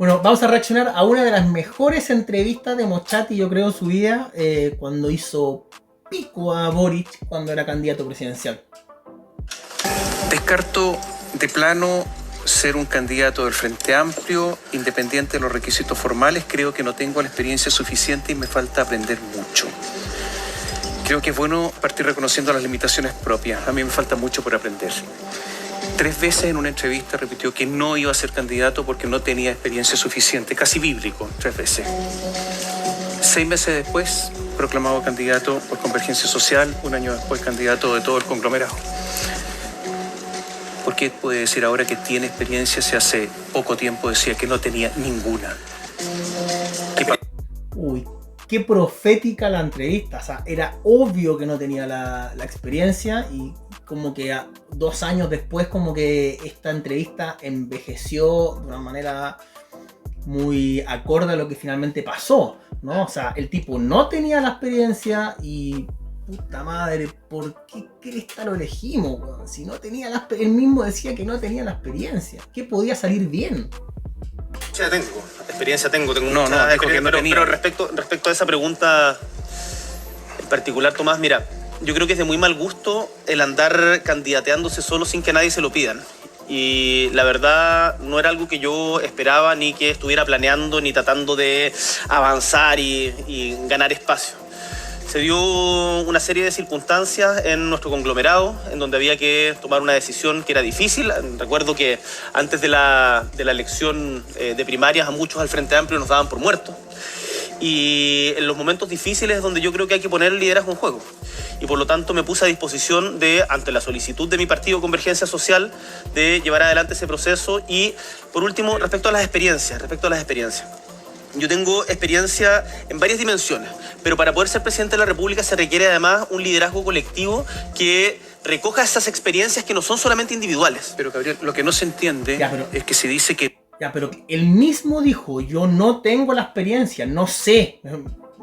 Bueno, vamos a reaccionar a una de las mejores entrevistas de Moschati, yo creo, en su vida, cuando hizo pico a Boric cuando era candidato presidencial. Descarto de plano ser un candidato del Frente Amplio, independiente de los requisitos formales. Creo que no tengo la experiencia suficiente y me falta aprender mucho. Creo que es bueno partir reconociendo las limitaciones propias. A mí me falta mucho por aprender. 3 veces en una entrevista repitió que no iba a ser candidato porque no tenía experiencia suficiente, casi bíblico, 3 veces. 6 meses después, proclamado candidato por Convergencia Social, 1 año después candidato de todo el conglomerado. ¿Por qué puede decir ahora que tiene experiencia si hace poco tiempo decía que no tenía ninguna? Uy, qué profética la entrevista. O sea, era obvio que no tenía la experiencia y como que 2 años después como que esta entrevista envejeció de una manera muy acorde a lo que finalmente pasó, ¿no? O sea, el tipo no tenía la experiencia y... puta madre, ¿por qué cresta lo elegimos, weón? Si no tenía él mismo decía que no tenía la experiencia. ¿Qué podía salir bien? Experiencia tengo No, dijo que no tenía. Pero respecto a esa pregunta en particular, Tomás, mira, yo creo que es de muy mal gusto el andar candidateándose solo sin que nadie se lo pidan. Y la verdad no era algo que yo esperaba, ni que estuviera planeando, ni tratando de avanzar y ganar espacio. Se dio una serie de circunstancias en nuestro conglomerado en donde había que tomar una decisión que era difícil. Recuerdo que antes de la elección de primarias a muchos al Frente Amplio nos daban por muertos. Y en los momentos difíciles es donde yo creo que hay que poner el liderazgo en juego. Y por lo tanto me puse a disposición de, ante la solicitud de mi partido Convergencia Social, de llevar adelante ese proceso. Y por último, respecto a las experiencias. Yo tengo experiencia en varias dimensiones, pero para poder ser presidente de la República se requiere además un liderazgo colectivo que recoja esas experiencias que no son solamente individuales. Pero Gabriel, lo que no se entiende es que se dice que... Ya, pero él mismo dijo, yo no tengo la experiencia, no sé,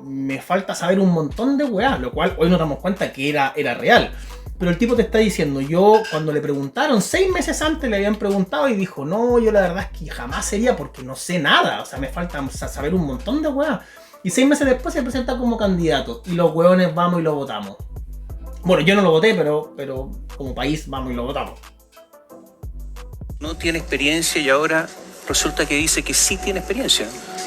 me falta saber un montón de weá, lo cual hoy nos damos cuenta que era real. Pero el tipo te está diciendo, yo cuando le preguntaron, 6 meses antes le habían preguntado y dijo, no, yo la verdad es que jamás sería porque no sé nada, o sea, me falta saber un montón de weá. Y 6 meses después se presenta como candidato y los weones vamos y lo votamos. Bueno, yo no lo voté, pero como país vamos y lo votamos. No tiene experiencia y ahora resulta que dice que sí tiene experiencia.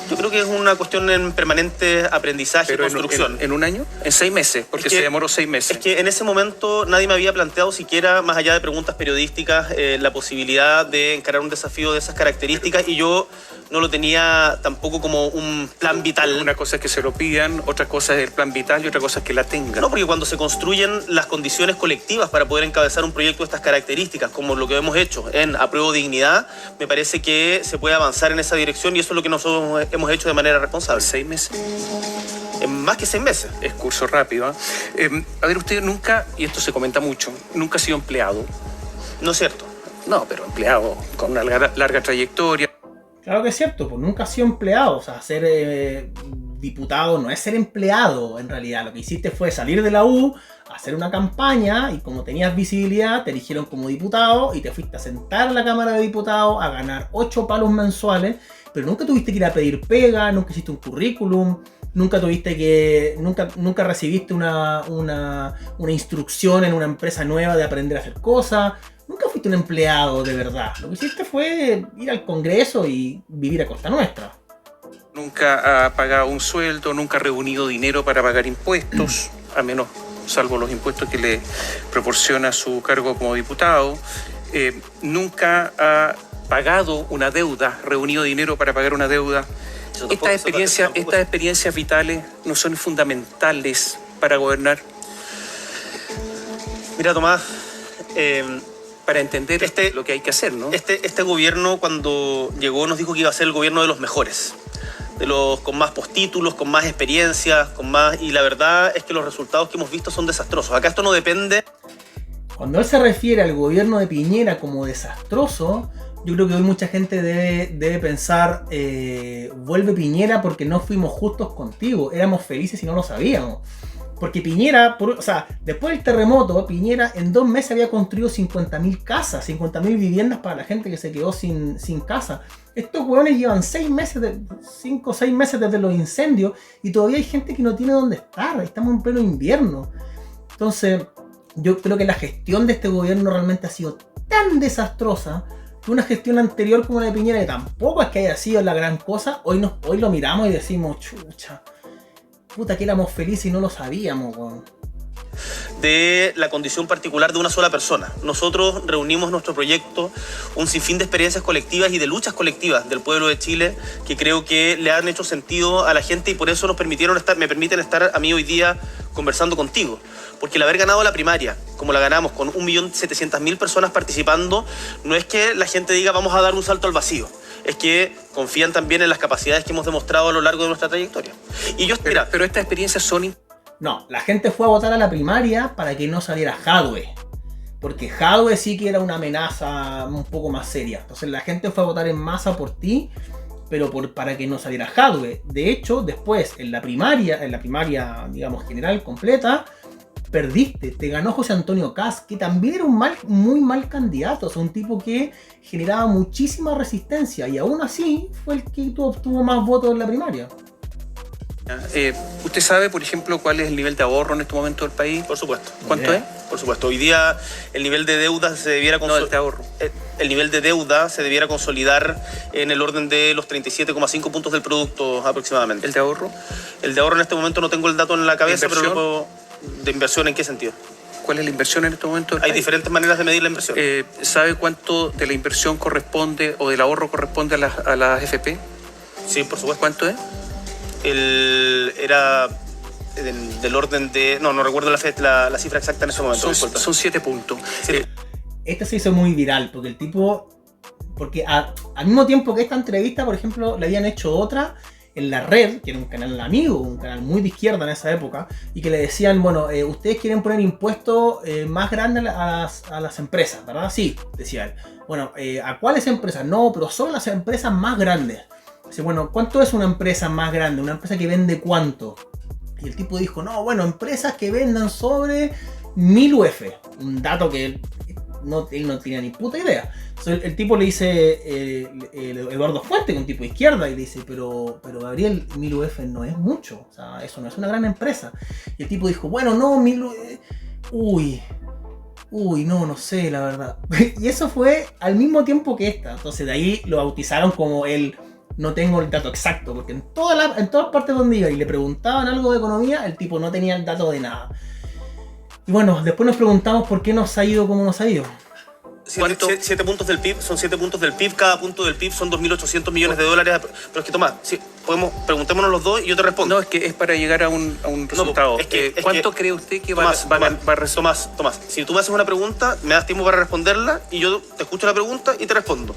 Yo creo que es una cuestión en permanente aprendizaje y construcción. ¿En 1 año? ¿En 6 meses? Porque se demoró 6 meses. Es que en ese momento nadie me había planteado siquiera, más allá de preguntas periodísticas, la posibilidad de encarar un desafío de esas características y yo no lo tenía tampoco como un plan vital. Una cosa es que se lo pidan, otra cosa es el plan vital y otra cosa es que la tengan. No, porque cuando se construyen las condiciones colectivas para poder encabezar un proyecto de estas características, como lo que hemos hecho en Apruebo Dignidad, me parece que se puede avanzar en esa dirección y eso es lo que nosotros hemos hecho de manera responsable. 6 meses. Más que 6 meses. Es curso rápido. A ver, usted nunca, y esto se comenta mucho, nunca ha sido empleado. No es cierto. No, pero empleado con una larga trayectoria. Claro que es cierto, pues nunca has sido empleado, o sea, ser diputado no es ser empleado en realidad. Lo que hiciste fue salir de la U, hacer una campaña y como tenías visibilidad te eligieron como diputado y te fuiste a sentar a la Cámara de Diputados a ganar 8 palos mensuales, pero nunca tuviste que ir a pedir pega, nunca hiciste un currículum, nunca recibiste una instrucción en una empresa nueva de aprender a hacer cosas. Nunca fuiste un empleado de verdad. Lo que hiciste fue ir al Congreso y vivir a costa nuestra. Nunca ha pagado un sueldo, nunca ha reunido dinero para pagar impuestos, a menos, salvo los impuestos que le proporciona su cargo como diputado. Nunca ha pagado una deuda, reunido dinero para pagar una deuda. Estas experiencias vitales no son fundamentales para gobernar. Mira, Tomás, para entender lo que hay que hacer, ¿no? Este gobierno cuando llegó nos dijo que iba a ser el gobierno de los mejores, de los con más postítulos, con más experiencias, y la verdad es que los resultados que hemos visto son desastrosos. Acá esto no depende. Cuando él se refiere al gobierno de Piñera como desastroso, yo creo que hoy mucha gente debe pensar, vuelve Piñera porque no fuimos justos contigo, éramos felices y no lo sabíamos. Porque Piñera, o sea, después del terremoto, Piñera en 2 meses había construido 50.000 casas, 50.000 viviendas para la gente que se quedó sin casa. Estos hueones llevan 5 o 6 meses desde los incendios y todavía hay gente que no tiene dónde estar. Estamos en pleno invierno. Entonces, yo creo que la gestión de este gobierno realmente ha sido tan desastrosa que una gestión anterior como la de Piñera, que tampoco es que haya sido la gran cosa, hoy lo miramos y decimos, chucha, puta que éramos felices y no lo sabíamos, weón. De la condición particular de una sola persona. Nosotros reunimos nuestro proyecto, un sinfín de experiencias colectivas y de luchas colectivas del pueblo de Chile que creo que le han hecho sentido a la gente y por eso me permiten estar a mí hoy día conversando contigo. Porque el haber ganado la primaria, como la ganamos, con 1.700.000 personas participando, no es que la gente diga vamos a dar un salto al vacío. Es que confían también en las capacidades que hemos demostrado a lo largo de nuestra trayectoria. Y yo, pero estas experiencias son... No, la gente fue a votar a la primaria para que no saliera Jadwe. Porque Jadwe sí que era una amenaza un poco más seria. Entonces la gente fue a votar en masa por ti, pero para que no saliera Jadwe. De hecho, después, en la primaria, digamos, general completa, perdiste. Te ganó José Antonio Kast, que también era un muy mal candidato. O sea, un tipo que generaba muchísima resistencia. Y aún así, fue el que obtuvo más votos en la primaria. ¿Usted sabe, por ejemplo, cuál es el nivel de ahorro en este momento del país? Por supuesto. ¿Cuánto es? Por supuesto. Hoy día el nivel de deuda se debiera el nivel de deuda se debiera consolidar en el orden de los 37,5 puntos del producto aproximadamente. ¿El de ahorro? El de ahorro en este momento no tengo el dato en la cabeza, pero no puedo... ¿De inversión en qué sentido? ¿Cuál es la inversión en este momento? Hay diferentes maneras de medir la inversión. ¿Sabe cuánto de la inversión corresponde o del ahorro corresponde a las FP? Sí, por supuesto. ¿Cuánto es? Era del orden de... No recuerdo la cifra exacta en ese momento. Son 7 puntos. Sí. Este se hizo muy viral, porque el tipo... Porque al mismo tiempo que esta entrevista, por ejemplo, le habían hecho otra en La Red, que era un canal amigo, un canal muy de izquierda en esa época, y que le decían, bueno, ustedes quieren poner impuestos más grandes a las empresas, ¿verdad? Sí, decía él. Bueno, ¿a cuáles empresas? No, pero son las empresas más grandes. Dice, bueno, ¿cuánto es una empresa más grande? ¿Una empresa que vende cuánto? Y el tipo dijo, no, bueno, empresas que vendan sobre 1000 UF. Un dato que él no tenía ni puta idea. Entonces, el tipo le dice, Eduardo Fuente, que es un tipo de izquierda, y le dice, pero Gabriel, 1000 UF no es mucho. O sea, eso no es una gran empresa. Y el tipo dijo, bueno, no, 1000 UF... Uy, no sé, la verdad. Y eso fue al mismo tiempo que esta. Entonces de ahí lo bautizaron como el... No tengo el dato exacto, porque en todas partes donde iba y le preguntaban algo de economía, el tipo no tenía el dato de nada. Y bueno, después nos preguntamos por qué nos ha ido como nos ha ido. 7 puntos del PIB, son 7 puntos del PIB, cada punto del PIB son 2.800 millones de dólares. Pero es que Tomás, sí, preguntémonos los dos y yo te respondo. No, es que es para llegar a un resultado. No, ¿Cuánto cree usted que Tomás, si tú me haces una pregunta, me das tiempo para responderla y yo te escucho la pregunta y te respondo.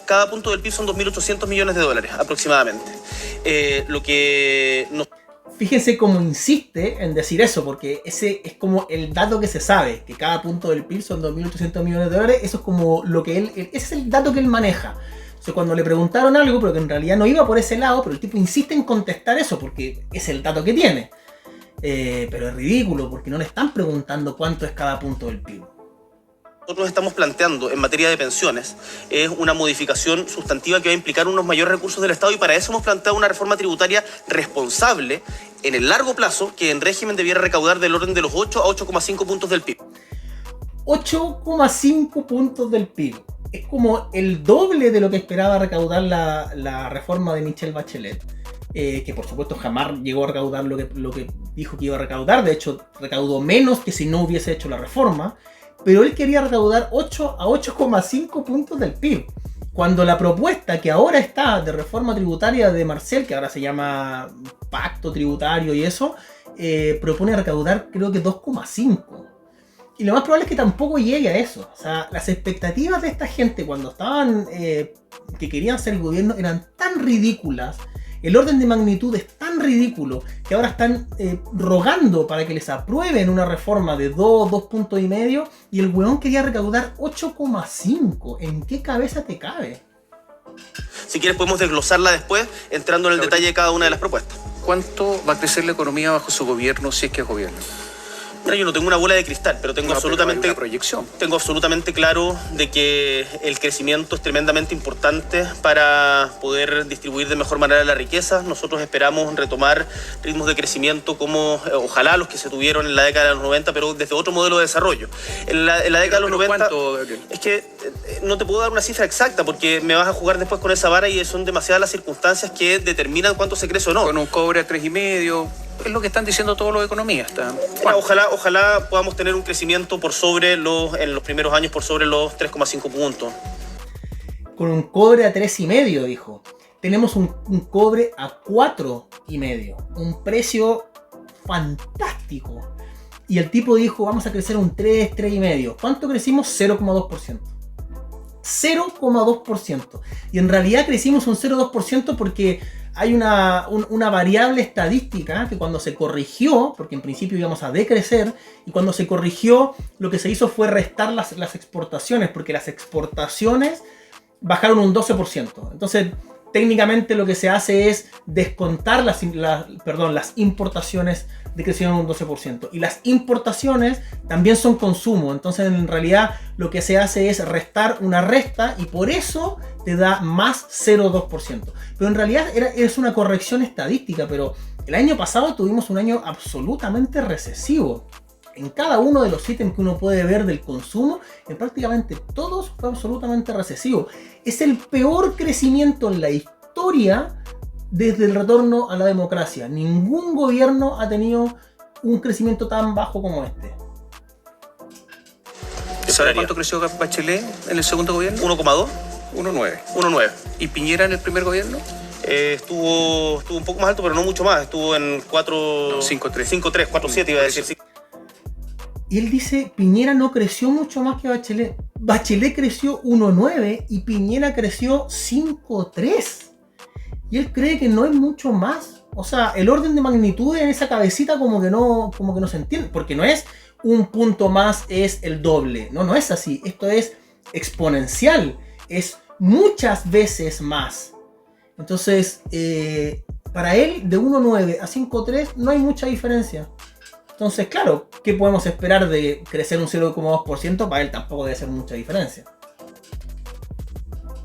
Cada punto del PIB son 2.800 millones de dólares aproximadamente. Lo que nos... Fíjense cómo insiste en decir eso, porque ese es como el dato que se sabe, que cada punto del PIB son 2.800 millones de dólares, eso es como lo que ese es el dato que él maneja. O sea, cuando le preguntaron algo, pero que en realidad no iba por ese lado, pero el tipo insiste en contestar eso, porque es el dato que tiene. Pero es ridículo, porque no le están preguntando cuánto es cada punto del PIB. Nosotros estamos planteando en materia de pensiones es una modificación sustantiva que va a implicar unos mayores recursos del Estado y para eso hemos planteado una reforma tributaria responsable en el largo plazo que en régimen debiera recaudar del orden de los 8 a 8,5 puntos del PIB. 8,5 puntos del PIB. Es como el doble de lo que esperaba recaudar la reforma de Michelle Bachelet. Que por supuesto jamás llegó a recaudar lo que dijo que iba a recaudar. De hecho, recaudó menos que si no hubiese hecho la reforma. Pero él quería recaudar 8 a 8,5 puntos del PIB. Cuando la propuesta que ahora está de reforma tributaria de Marcel, que ahora se llama pacto tributario y eso, propone recaudar creo que 2,5. Y lo más probable es que tampoco llegue a eso. O sea, las expectativas de esta gente cuando estaban, que querían ser gobierno, eran tan ridículas. El orden de magnitud es tan ridículo que ahora están rogando para que les aprueben una reforma de 2 puntos y medio y el weón quería recaudar 8,5. ¿En qué cabeza te cabe? Si quieres podemos desglosarla después entrando en el detalle de cada una de las propuestas. ¿cuánto va a crecer la economía bajo su gobierno si es que es gobierno? Mira, yo no tengo una bola de cristal, pero tengo No, absolutamente pero hay una proyección. Tengo absolutamente claro de que el crecimiento es tremendamente importante para poder distribuir de mejor manera la riqueza. Nosotros esperamos retomar ritmos de crecimiento como ojalá los que se tuvieron en la década de los 90, pero desde otro modelo de desarrollo. En la década de los 90 ¿cuánto, Gabriel? es que no te puedo dar una cifra exacta porque me vas a jugar después con esa vara y son demasiadas las circunstancias que determinan cuánto se crece o no. Con un cobre a 3,5, es lo que están diciendo todos los economistas. Mira, ojalá podamos tener un crecimiento en los primeros años por sobre los 3,5 puntos. Con un cobre a 3,5, dijo. Tenemos un cobre a 4,5. Un precio fantástico. Y el tipo dijo, vamos a crecer un 3,5. ¿Cuánto crecimos? 0,2%. 0,2%. Y en realidad crecimos un 0,2% porque hay una variable estadística que cuando se corrigió, porque en principio íbamos a decrecer, y cuando se corrigió lo que se hizo fue restar las exportaciones, porque las exportaciones bajaron un 12%. Entonces, técnicamente lo que se hace es descontar las importaciones decrecieron un 12%. Y las importaciones también son consumo. Entonces, en realidad, lo que se hace es restar una resta y por eso te da más 0,2%. Pero en realidad es una corrección estadística, pero el año pasado tuvimos un año absolutamente recesivo. En cada uno de los ítems que uno puede ver del consumo, en prácticamente todos fue absolutamente recesivo. Es el peor crecimiento en la historia desde el retorno a la democracia. Ningún gobierno ha tenido un crecimiento tan bajo como este. ¿Sabe cuánto creció Bachelet en el segundo gobierno? 1,2. 1,9. 1,9. ¿Y Piñera en el primer gobierno? Estuvo un poco más alto, pero no mucho más. Estuvo en 4... 5,3. 5,3, 4,7 iba a decir. Y él dice, Piñera no creció mucho más que Bachelet. Bachelet creció 1,9 y Piñera creció 5,3. Y él cree que no es mucho más. O sea, el orden de magnitud en esa cabecita como que no se entiende. Porque no es un punto más, es el doble. No es así. Esto es exponencial. Es muchas veces más. Entonces, para él, de 1,9 a 5,3 no hay mucha diferencia. Entonces, claro, ¿qué podemos esperar de crecer un 0,2%? Para él tampoco debe ser mucha diferencia.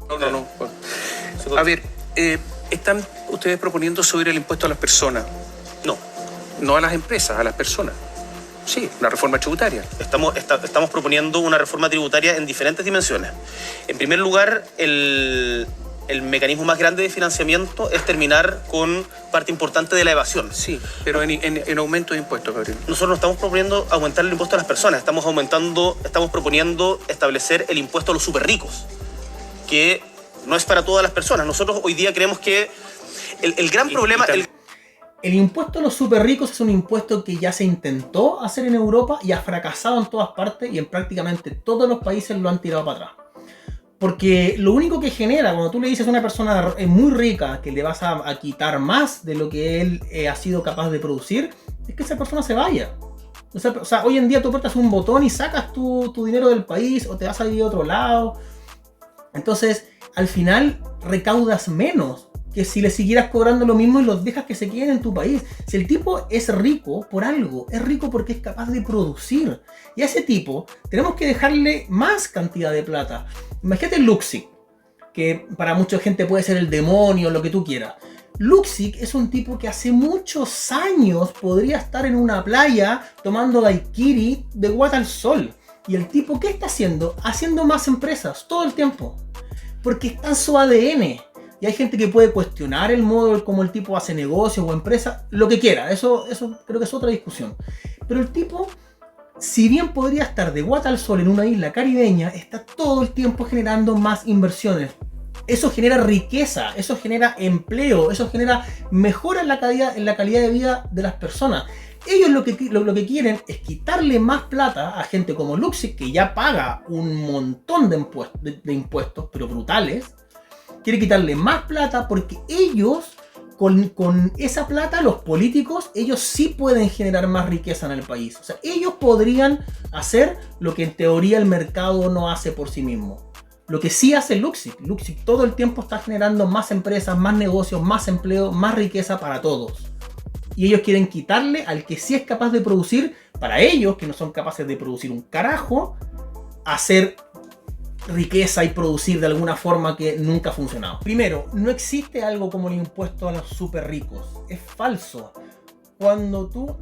No. A ver, ¿están ustedes proponiendo subir el impuesto a las personas? No a las empresas, a las personas. Sí, una reforma tributaria. Estamos proponiendo una reforma tributaria en diferentes dimensiones. En primer lugar, el mecanismo más grande de financiamiento es terminar con parte importante de la evasión. Sí, pero en aumento de impuestos, Gabriel. Nosotros no estamos proponiendo aumentar el impuesto a las personas, estamos proponiendo establecer el impuesto a los súper ricos, que no es para todas las personas. Nosotros hoy día creemos que el gran problema... El impuesto a los súper ricos es un impuesto que ya se intentó hacer en Europa y ha fracasado en todas partes y en prácticamente todos los países lo han tirado para atrás. Porque lo único que genera, cuando tú le dices a una persona muy rica que le vas a quitar más de lo que él ha sido capaz de producir, es que esa persona se vaya. O sea, hoy en día tú apretas un botón y sacas tu dinero del país o te vas a ir a otro lado. Entonces, al final recaudas menos que si le siguieras cobrando lo mismo y los dejas que se queden en tu país. Si el tipo es rico por algo, es rico porque es capaz de producir. Y a ese tipo tenemos que dejarle más cantidad de plata. Imagínate Luksic, que para mucha gente puede ser el demonio, lo que tú quieras. Luksic es un tipo que hace muchos años podría estar en una playa tomando daiquiri de guata al sol. Y el tipo, ¿qué está haciendo? Haciendo más empresas todo el tiempo. Porque está en su ADN. Y hay gente que puede cuestionar el modo como el tipo hace negocios o empresas, lo que quiera. Eso creo que es otra discusión. Pero el tipo, si bien podría estar de guata al sol en una isla caribeña, está todo el tiempo generando más inversiones. Eso genera riqueza, eso genera empleo, eso genera mejora en la calidad de vida de las personas. Ellos lo que quieren es quitarle más plata a gente como Luksic, que ya paga un montón de impuestos, pero brutales. Quiere quitarle más plata porque ellos, con esa plata, los políticos, ellos sí pueden generar más riqueza en el país. O sea, ellos podrían hacer lo que en teoría el mercado no hace por sí mismo. Lo que sí hace Luksic. Luksic todo el tiempo está generando más empresas, más negocios, más empleo, más riqueza para todos. Y ellos quieren quitarle al que sí es capaz de producir, para ellos, que no son capaces de producir un carajo, hacer riqueza y producir de alguna forma que nunca ha funcionado. Primero, no existe algo como el impuesto a los súper ricos. Es falso. Cuando tú...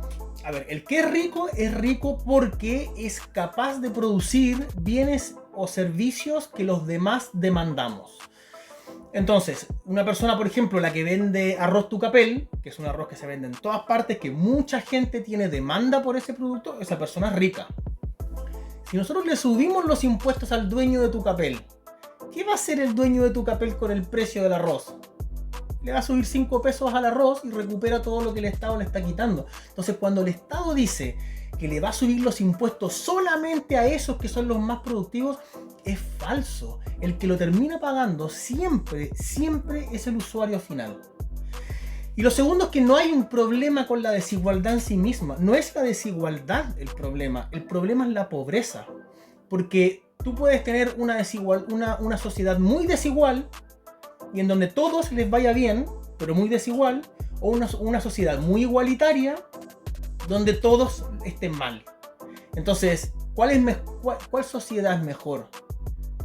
A ver, el que es rico porque es capaz de producir bienes o servicios que los demás demandamos. Entonces, una persona, por ejemplo, la que vende arroz Tucapel, que es un arroz que se vende en todas partes, que mucha gente tiene demanda por ese producto, esa persona es rica. Si nosotros le subimos los impuestos al dueño de Tucapel, ¿qué va a hacer el dueño de Tucapel con el precio del arroz? Le va a subir 5 pesos al arroz y recupera todo lo que el Estado le está quitando. Entonces, cuando el Estado dice que le va a subir los impuestos solamente a esos que son los más productivos, es falso. El que lo termina pagando siempre es el usuario final. Y lo segundo es que no hay un problema con la desigualdad en sí misma. No es la desigualdad el problema es la pobreza. Porque tú puedes tener una sociedad muy desigual y en donde todos les vaya bien, pero muy desigual, o una sociedad muy igualitaria donde todos estén mal. Entonces, ¿cuál sociedad es mejor?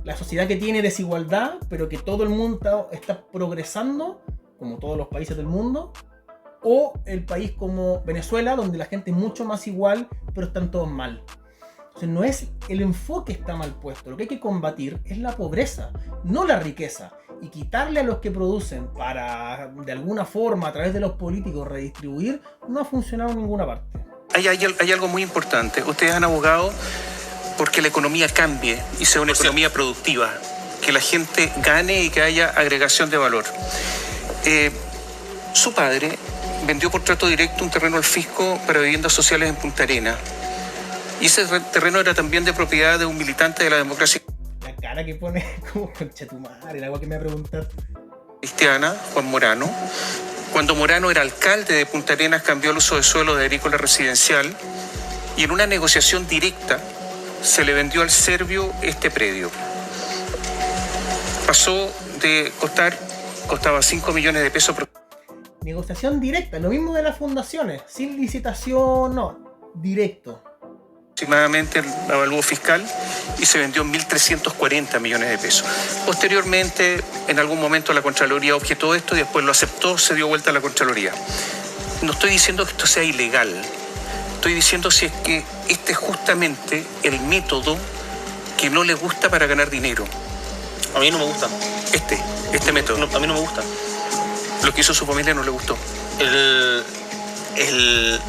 ¿La sociedad que tiene desigualdad, pero que todo el mundo está progresando, como todos los países del mundo? ¿O el país como Venezuela, donde la gente es mucho más igual, pero están todos mal? Entonces, no es el enfoque está mal puesto. Lo que hay que combatir es la pobreza, no la riqueza. Y quitarle a los que producen para, de alguna forma, a través de los políticos, redistribuir, no ha funcionado en ninguna parte. Hay algo muy importante. Ustedes han abogado porque la economía cambie y sea una economía productiva, que la gente gane y que haya agregación de valor. Su padre vendió por trato directo un terreno al fisco para viviendas sociales en Punta Arenas. Y ese terreno era también de propiedad de un militante de la democracia La cara que pone como concha tu madre, el agua que me va a preguntar. cristiana, Juan Morano. Cuando Morano era alcalde de Punta Arenas, cambió el uso de suelo de agrícola residencial y en una negociación directa se le vendió al serbio este predio. Pasó de costaba 5 millones de pesos. Negociación directa, lo mismo de las fundaciones, sin licitación, no, directo. Aproximadamente el avalúo fiscal y se vendió en 1.340 millones de pesos. Posteriormente, en algún momento la Contraloría objetó esto y después lo aceptó, se dio vuelta a la Contraloría. No estoy diciendo que esto sea ilegal, estoy diciendo si es que este es justamente el método que no le gusta para ganar dinero. A mí no me gusta. Este método. No, a mí no me gusta. Lo que hizo su familia no le gustó. El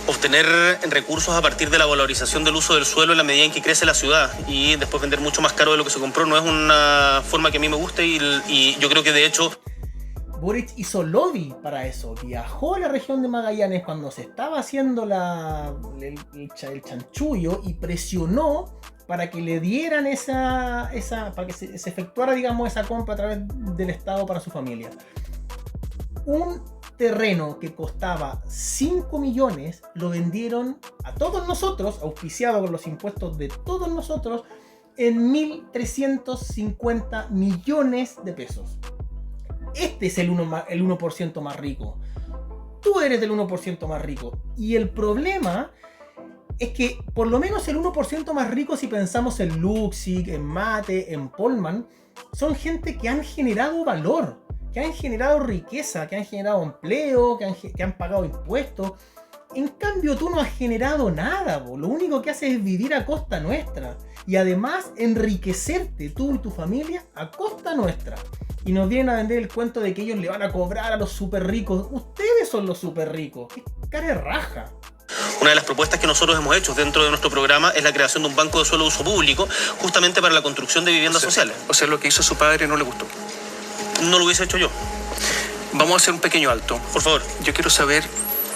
obtener recursos a partir de la valorización del uso del suelo en la medida en que crece la ciudad y después vender mucho más caro de lo que se compró no es una forma que a mí me guste y yo creo que de hecho Boric hizo lobby para eso, viajó a la región de Magallanes cuando se estaba haciendo el chanchullo y presionó para que le dieran para que se efectuara, digamos, esa compra a través del Estado para su familia. Un terreno que costaba 5 millones lo vendieron a todos nosotros, auspiciado con los impuestos de todos nosotros, en 1.350 millones de pesos. Este es el 1% más rico. Tú eres del 1% más rico. Y el problema es que por lo menos el 1% más rico, si pensamos en Luxig, en Mate, en Polman, son gente que han generado valor, que han generado riqueza, que han generado empleo, que han pagado impuestos. En cambio, tú no has generado nada, bo. Lo único que haces es vivir a costa nuestra. Y además, enriquecerte tú y tu familia a costa nuestra. Y nos vienen a vender el cuento de que ellos le van a cobrar a los súper ricos. Ustedes son los súper ricos. ¡Qué cara de raja! una de las propuestas que nosotros hemos hecho dentro de nuestro programa es la creación de un banco de suelo de uso público justamente para la construcción de viviendas sociales. O sea, lo que hizo su padre no le gustó. No lo hubiese hecho yo. Vamos a hacer un pequeño alto. Por favor. Yo quiero saber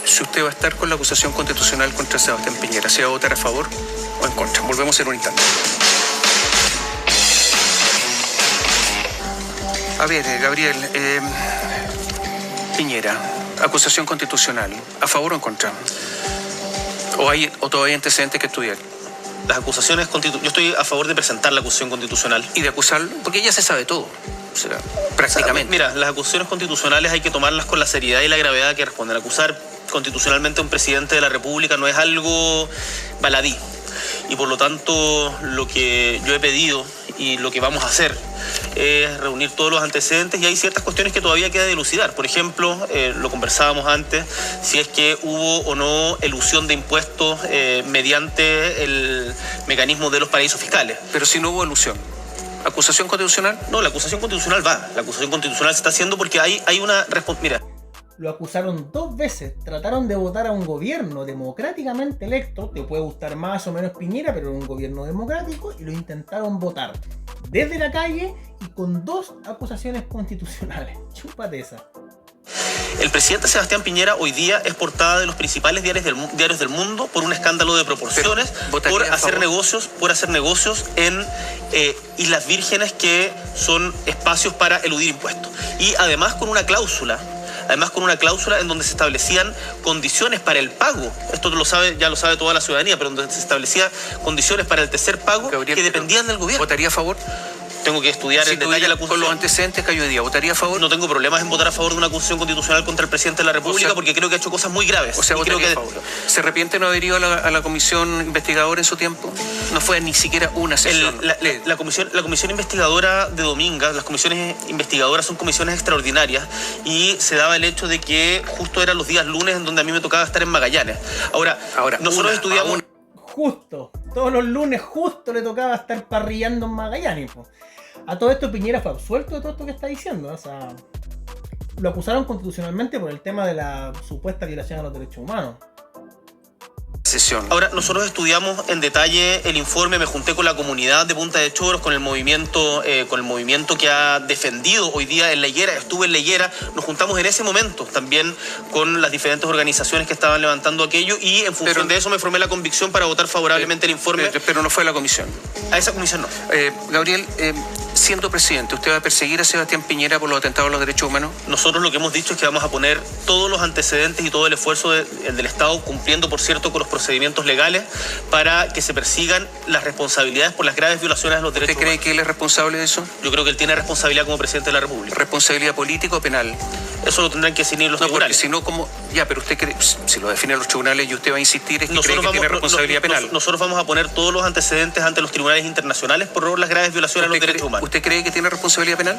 si usted va a estar con la acusación constitucional contra Sebastián Piñera. ¿Se va a votar a favor o en contra? Volvemos en un instante. A ver, Gabriel, Piñera, acusación constitucional, ¿a favor o en contra? ¿O todavía hay antecedentes que estudiar? Las acusaciones yo estoy a favor de presentar la acusación constitucional. Y de acusarlo, porque ya se sabe todo, o sea, prácticamente. Mira, las acusaciones constitucionales hay que tomarlas con la seriedad y la gravedad que responden. Acusar constitucionalmente un presidente de la República no es algo baladí. Y por lo tanto, lo que yo he pedido y lo que vamos a hacer es reunir todos los antecedentes, y hay ciertas cuestiones que todavía queda dilucidar. Por ejemplo, lo conversábamos antes, si es que hubo o no elusión de impuestos mediante el mecanismo de los paraísos fiscales. Pero si no hubo elusión, ¿acusación constitucional? No, la acusación constitucional va. La acusación constitucional se está haciendo porque hay una responsabilidad. Mira. Lo acusaron 2 veces, trataron de votar a un gobierno democráticamente electo, te puede gustar más o menos Piñera, pero era un gobierno democrático, y lo intentaron votar desde la calle y con 2 acusaciones constitucionales. Chúpate esa. El presidente Sebastián Piñera hoy día es portada de los principales diarios del mundo por un escándalo de proporciones, por hacer negocios en Islas Vírgenes, que son espacios para eludir impuestos. Y además con una cláusula en donde se establecían condiciones para el pago. Esto ya lo sabe toda la ciudadanía, pero donde se establecían condiciones para el tercer pago, Gabriel, que dependían del gobierno. ¿Votaría a favor? Tengo que estudiar en detalle la acusación. Con los antecedentes que hay hoy día, ¿votaría a favor? No tengo problemas en votar a favor de una acusación constitucional contra el presidente de la República, porque creo que ha hecho cosas muy graves. O sea, votaría a favor. ¿Se arrepiente no haber ido a la comisión investigadora en su tiempo? No fue ni siquiera una sesión. La comisión investigadora de Dominga, las comisiones investigadoras son comisiones extraordinarias, y se daba el hecho de que justo eran los días lunes en donde a mí me tocaba estar en Magallanes. Ahora nosotros estudiamos... Justo, todos los lunes justo le tocaba estar parrillando en Magallanes, po. A todo esto Piñera fue absuelto de todo esto que está diciendo, o sea, lo acusaron constitucionalmente por el tema de la supuesta violación a los derechos humanos. Ahora, nosotros estudiamos en detalle el informe, me junté con la comunidad de Punta de Choros, con el movimiento que ha defendido hoy día en La Higuera, estuve en La Higuera, nos juntamos en ese momento también con las diferentes organizaciones que estaban levantando aquello, y en función de eso me formé la convicción para votar favorablemente el informe. Pero no fue a la comisión. A esa comisión no. Gabriel, siendo presidente, ¿usted va a perseguir a Sebastián Piñera por los atentados a los derechos humanos? Nosotros lo que hemos dicho es que vamos a poner todos los antecedentes y todo el esfuerzo del Estado, cumpliendo, por cierto, con los procedimientos legales, para que se persigan las responsabilidades por las graves violaciones a los derechos humanos. ¿Usted cree que él es responsable de eso? Yo creo que él tiene responsabilidad como presidente de la República. ¿Responsabilidad política o penal? Eso lo tendrán que definir los tribunales. Si no, ¿cómo? Ya, pero usted cree, si lo definen los tribunales y usted va a insistir, es que cree que tiene responsabilidad penal. Nosotros vamos a poner todos los antecedentes ante los tribunales internacionales por las graves violaciones a los derechos humanos. ¿Usted cree que tiene responsabilidad penal?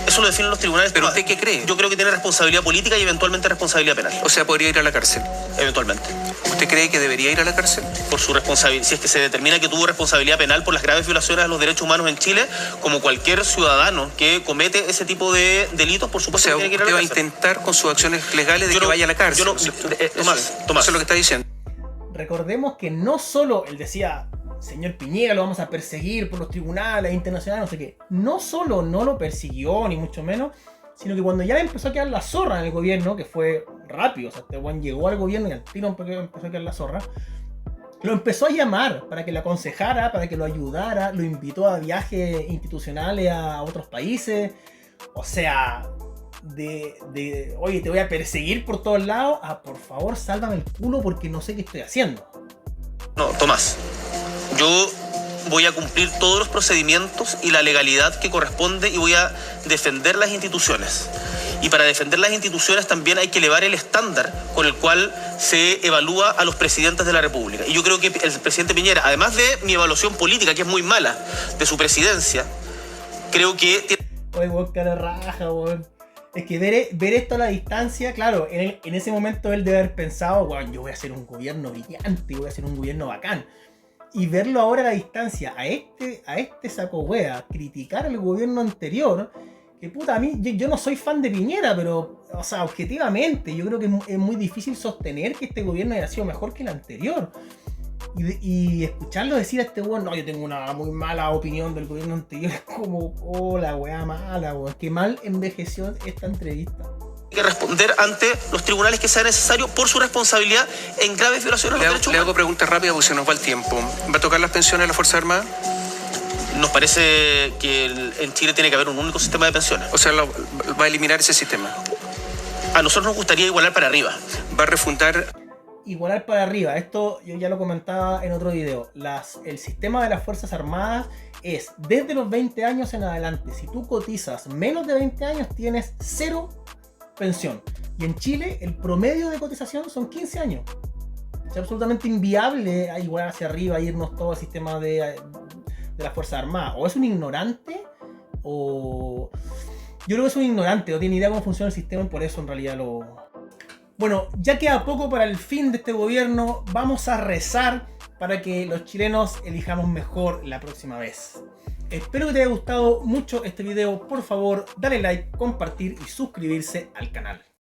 Eso lo definen los tribunales. ¿Pero usted qué cree? Yo creo que tiene responsabilidad política y eventualmente responsabilidad penal. O sea, podría ir a la cárcel. Eventualmente. ¿Usted cree que debería ir a la cárcel? Por su responsabilidad, si es que se determina que tuvo responsabilidad penal por las graves violaciones a los derechos humanos en Chile, como cualquier ciudadano que comete ese tipo de delitos, por supuesto, o sea, que tiene que ir a la cárcel. ¿Usted va a intentar con sus acciones legales de que vaya a la cárcel? Tomás. Eso es lo que está diciendo. Recordemos que no solo él decía, señor Piñera, lo vamos a perseguir por los tribunales internacionales, no sé qué. No solo no lo persiguió, ni mucho menos, sino que cuando ya le empezó a quedar la zorra en el gobierno, que fue rápido, o sea, este buen llegó al gobierno y al tiro empezó a quedar la zorra, lo empezó a llamar para que le aconsejara, para que lo ayudara, lo invitó a viajes institucionales a otros países, o sea, oye, te voy a perseguir por todos lados, por favor, sálvame el culo porque no sé qué estoy haciendo. No, Tomás, yo voy a cumplir todos los procedimientos y la legalidad que corresponde, y voy a defender las instituciones. Y para defender las instituciones también hay que elevar el estándar con el cual se evalúa a los presidentes de la República. Y yo creo que el presidente Piñera, además de mi evaluación política, que es muy mala, de su presidencia, creo que... Oye, weón, cara raja, weón. Es que ver esto a la distancia, claro, en ese momento él debe haber pensado, weón, yo voy a hacer un gobierno brillante, voy a hacer un gobierno bacán. Y verlo ahora a la distancia, a este saco wea, criticar al gobierno anterior, que puta, a mí, yo no soy fan de Piñera, pero, o sea, objetivamente, yo creo que es muy difícil sostener que este gobierno haya sido mejor que el anterior. Y escucharlo decir a este weón, no, yo tengo una muy mala opinión del gobierno anterior, es como, oh, la wea mala, weón, qué mal envejeció esta entrevista. Que responder ante los tribunales que sea necesario por su responsabilidad en graves violaciones a los derechos humanos. Le hago preguntas rápidas porque se nos va el tiempo. ¿Va a tocar las pensiones de las Fuerzas Armadas? Nos parece que en Chile tiene que haber un único sistema de pensiones. O sea, va a eliminar ese sistema. A nosotros nos gustaría igualar para arriba. Va a refundar... Igualar para arriba. Esto yo ya lo comentaba en otro video. El sistema de las Fuerzas Armadas es desde los 20 años en adelante. Si tú cotizas menos de 20 años, tienes 0 pensión. Y en Chile el promedio de cotización son 15 años. Es absolutamente inviable igual hacia arriba irnos todo al sistema de las Fuerzas Armadas. O es un ignorante o... Yo creo que es un ignorante, no tiene idea cómo funciona el sistema y por eso en realidad lo... Bueno, ya queda poco para el fin de este gobierno, vamos a rezar para que los chilenos elijamos mejor la próxima vez. Espero que te haya gustado mucho este video, por favor dale like, compartir y suscribirse al canal.